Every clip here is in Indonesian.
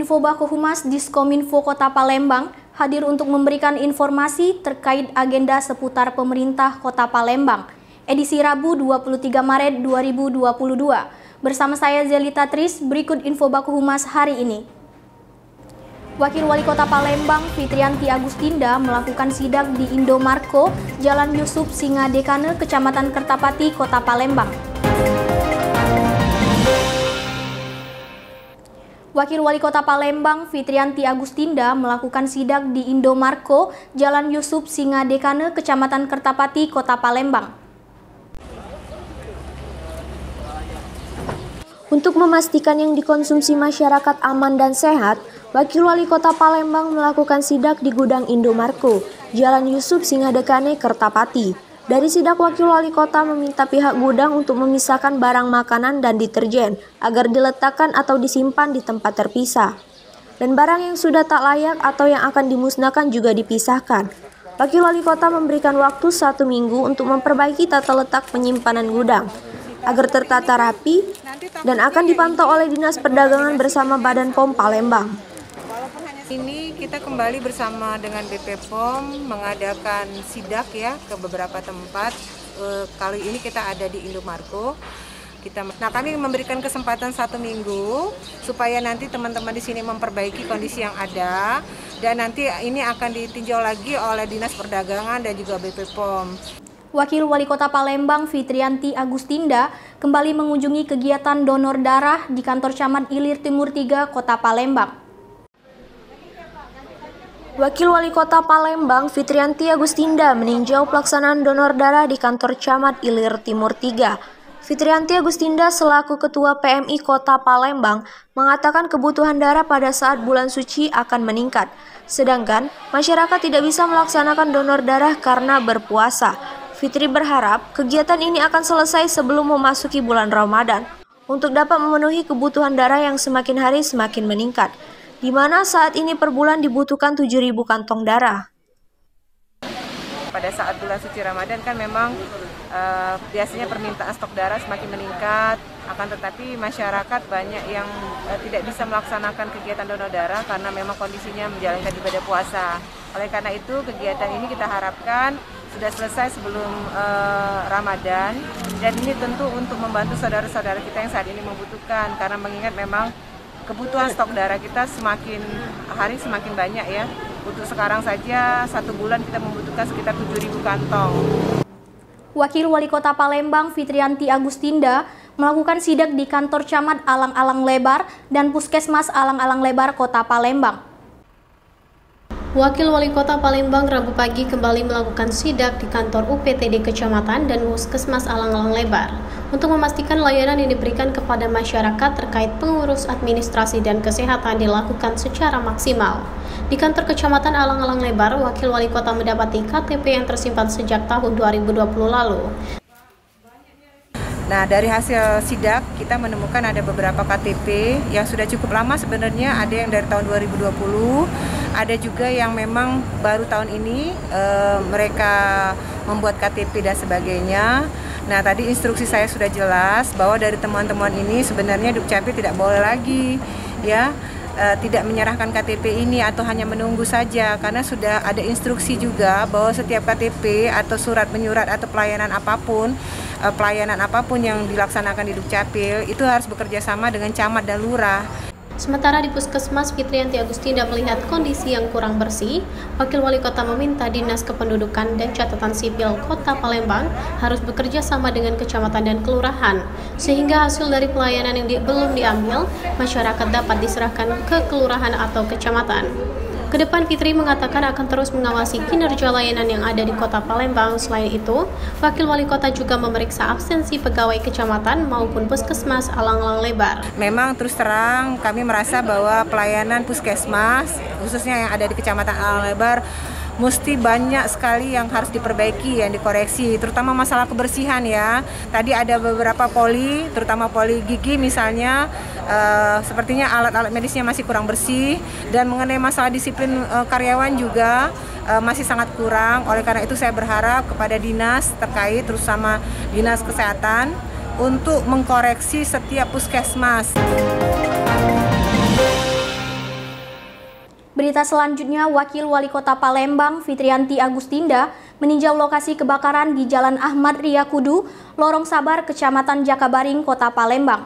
Info Baku Humas Diskominfo Kota Palembang hadir untuk memberikan informasi terkait agenda seputar pemerintah Kota Palembang, edisi Rabu 23 Maret 2022. Bersama saya Zelita Tris, berikut Info Baku Humas hari ini. Wakil Wali Kota Palembang Fitrianti Agustinda melakukan sidak di Indomarko, Jalan Yusuf Singadekane, Kecamatan Kertapati, Kota Palembang. Wakil Wali Kota Palembang Fitrianti Agustinda melakukan sidak di Indomarko, Jalan Yusuf Singadekane, Kecamatan Kertapati, Kota Palembang. Untuk memastikan yang dikonsumsi masyarakat aman dan sehat, Wakil Wali Kota Palembang melakukan sidak di gudang Indomarko, Jalan Yusuf Singadekane, Kertapati. Dari sidak, Wakil Wali Kota meminta pihak gudang untuk memisahkan barang makanan dan deterjen agar diletakkan atau disimpan di tempat terpisah. Dan barang yang sudah tak layak atau yang akan dimusnahkan juga dipisahkan. Wakil Wali Kota memberikan waktu 1 minggu untuk memperbaiki tata letak penyimpanan gudang agar tertata rapi dan akan dipantau oleh Dinas Perdagangan bersama Badan POM Palembang. Ini kita kembali bersama dengan BP POM mengadakan sidak ya ke beberapa tempat. Kali ini kita ada di Indomarko. Kami memberikan kesempatan 1 minggu supaya nanti teman-teman di sini memperbaiki kondisi yang ada, dan nanti ini akan ditinjau lagi oleh Dinas Perdagangan dan juga BP POM. Wakil Wali Kota Palembang Fitrianti Agustinda kembali mengunjungi kegiatan donor darah di kantor Camat Ilir Timur 3, Kota Palembang. Wakil Wali Kota Palembang Fitrianti Agustinda meninjau pelaksanaan donor darah di kantor Camat Ilir Timur 3. Fitrianti Agustinda selaku Ketua PMI Kota Palembang mengatakan kebutuhan darah pada saat bulan suci akan meningkat. Sedangkan masyarakat tidak bisa melaksanakan donor darah karena berpuasa. Fitri berharap kegiatan ini akan selesai sebelum memasuki bulan Ramadan untuk dapat memenuhi kebutuhan darah yang semakin hari semakin meningkat, di mana saat ini per bulan dibutuhkan 7.000 kantong darah. Pada saat bulan suci Ramadan kan memang biasanya permintaan stok darah semakin meningkat, akan tetapi masyarakat banyak yang tidak bisa melaksanakan kegiatan donor darah karena memang kondisinya menjalankan ibadah puasa. Oleh karena itu kegiatan ini kita harapkan sudah selesai sebelum Ramadan, dan ini tentu untuk membantu saudara-saudara kita yang saat ini membutuhkan, karena mengingat memang kebutuhan stok darah kita semakin hari semakin banyak ya. Untuk sekarang saja 1 bulan kita membutuhkan sekitar 7.000 kantong. Wakil Wali Kota Palembang Fitrianti Agustinda melakukan sidak di kantor Camat Alang-Alang Lebar dan Puskesmas Alang-Alang Lebar, Kota Palembang. Wakil Wali Kota Palembang Rabu pagi kembali melakukan sidak di kantor UPTD Kecamatan dan Puskesmas Alang-Alang Lebar untuk memastikan layanan yang diberikan kepada masyarakat terkait pengurus administrasi dan kesehatan dilakukan secara maksimal. Di kantor Kecamatan Alang-Alang Lebar, Wakil Wali Kota mendapati KTP yang tersimpan sejak tahun 2020 lalu. Nah, dari hasil sidak kita menemukan ada beberapa KTP yang sudah cukup lama sebenarnya, ada yang dari tahun 2020, ada juga yang memang baru tahun ini mereka membuat KTP dan sebagainya. Nah, tadi instruksi saya sudah jelas bahwa dari temuan-temuan ini sebenarnya Dukcapil tidak boleh lagi ya tidak menyerahkan KTP ini atau hanya menunggu saja, karena sudah ada instruksi juga bahwa setiap KTP atau surat menyurat atau pelayanan apapun yang dilaksanakan di Dukcapil itu harus bekerja sama dengan camat dan lurah. Sementara di Puskesmas Fitrianti Agustinda melihat kondisi yang kurang bersih, Wakil Wali Kota meminta Dinas Kependudukan dan Catatan Sipil Kota Palembang harus bekerja sama dengan kecamatan dan kelurahan, sehingga hasil dari pelayanan yang belum diambil, masyarakat dapat diserahkan ke kelurahan atau kecamatan. Kedepan Fitri mengatakan akan terus mengawasi kinerja layanan yang ada di Kota Palembang. Selain itu, Wakil Wali Kota juga memeriksa absensi pegawai kecamatan maupun Puskesmas Alang-Alang Lebar. Memang terus terang kami merasa bahwa pelayanan Puskesmas, khususnya yang ada di Kecamatan Alang Lebar, mesti banyak sekali yang harus diperbaiki, yang dikoreksi, terutama masalah kebersihan ya. Tadi ada beberapa poli, terutama poli gigi misalnya, sepertinya alat-alat medisnya masih kurang bersih, dan mengenai masalah disiplin karyawan juga masih sangat kurang. Oleh karena itu saya berharap kepada dinas terkait, terutama Dinas Kesehatan, untuk mengkoreksi setiap puskesmas. Berita selanjutnya, Wakil Wali Kota Palembang, Fitrianti Agustinda, meninjau lokasi kebakaran di Jalan Ahmad Riyakudu, Lorong Sabar, Kecamatan Jakabaring, Kota Palembang.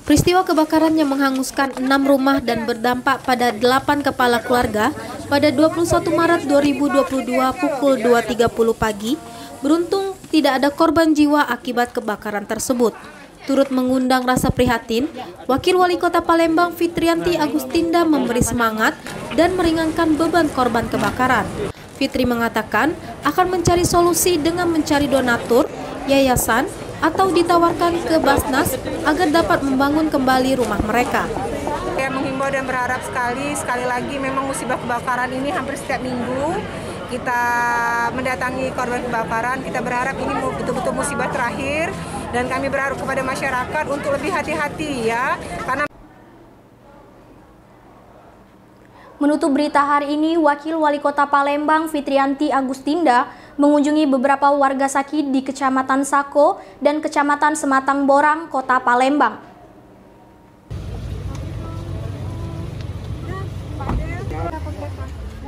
Peristiwa kebakaran yang menghanguskan 6 rumah dan berdampak pada 8 kepala keluarga pada 21 Maret 2022 pukul 2.30 pagi, beruntung tidak ada korban jiwa akibat kebakaran tersebut. Turut mengundang rasa prihatin, Wakil Wali Kota Palembang Fitrianti Agustinda memberi semangat dan meringankan beban korban kebakaran. Fitri mengatakan akan mencari solusi dengan mencari donatur, yayasan, atau ditawarkan ke Basnas agar dapat membangun kembali rumah mereka. Saya menghimbau dan berharap sekali lagi memang musibah kebakaran ini hampir setiap minggu kita mendatangi korban kebakaran. Kita berharap ini betul-betul musibah terakhir dan kami berharap kepada masyarakat untuk lebih hati-hati ya, karena menutup berita hari ini, Wakil Wali Kota Palembang Fitrianti Agustinda mengunjungi beberapa warga sakit di Kecamatan Sako dan Kecamatan Sematang Borang, Kota Palembang.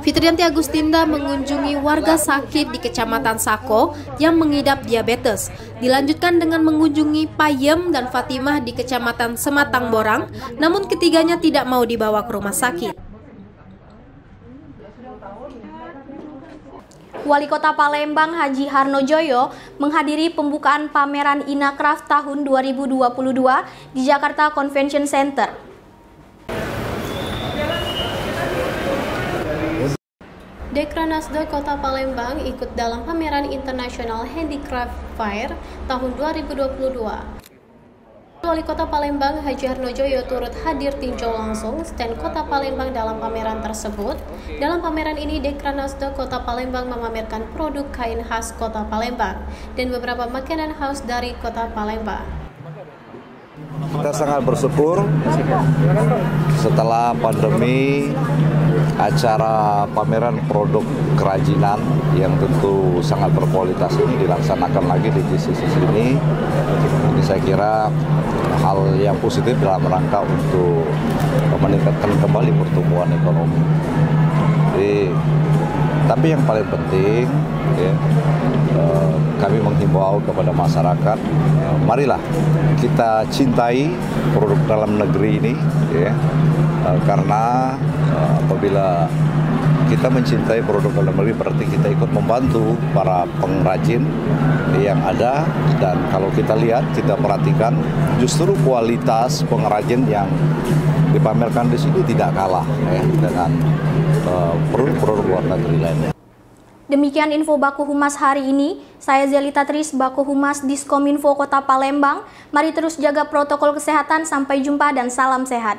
Fitrianti Agustinda mengunjungi warga sakit di Kecamatan Sako yang mengidap diabetes. Dilanjutkan dengan mengunjungi Payem dan Fatimah di Kecamatan Sematang Borang, namun ketiganya tidak mau dibawa ke rumah sakit. Wali Kota Palembang Haji Harnojoyo menghadiri pembukaan pameran Inacraft tahun 2022 di Jakarta Convention Center. Dekranasda Kota Palembang ikut dalam pameran International Handicraft Fair tahun 2022. Wali Kota Palembang Haji Harnojoyo turut hadir tinjau langsung stand Kota Palembang dalam pameran tersebut. Dalam pameran ini, Dekranasda Kota Palembang memamerkan produk kain khas Kota Palembang dan beberapa makanan khas dari Kota Palembang. Kita sangat bersyukur setelah pandemi acara pameran produk kerajinan yang tentu sangat berkualitas ini dilaksanakan lagi di GCC ini. Ini saya kira hal yang positif dalam rangka untuk meningkatkan kembali pertumbuhan ekonomi. Tapi yang paling penting, ya, kami menghimbau kepada masyarakat, marilah kita cintai produk dalam negeri ini, ya, karena apabila kita mencintai produk dalam negeri berarti kita ikut membantu para pengrajin yang ada, dan kalau kita lihat, kita perhatikan justru kualitas pengrajin yang dipamerkan di sini tidak kalah ya, dengan produk-produk luar negeri lainnya. Demikian info Baku Humas hari ini. Saya Zelita Tris, Baku Humas Diskominfo Kota Palembang. Mari terus jaga protokol kesehatan. Sampai jumpa dan salam sehat.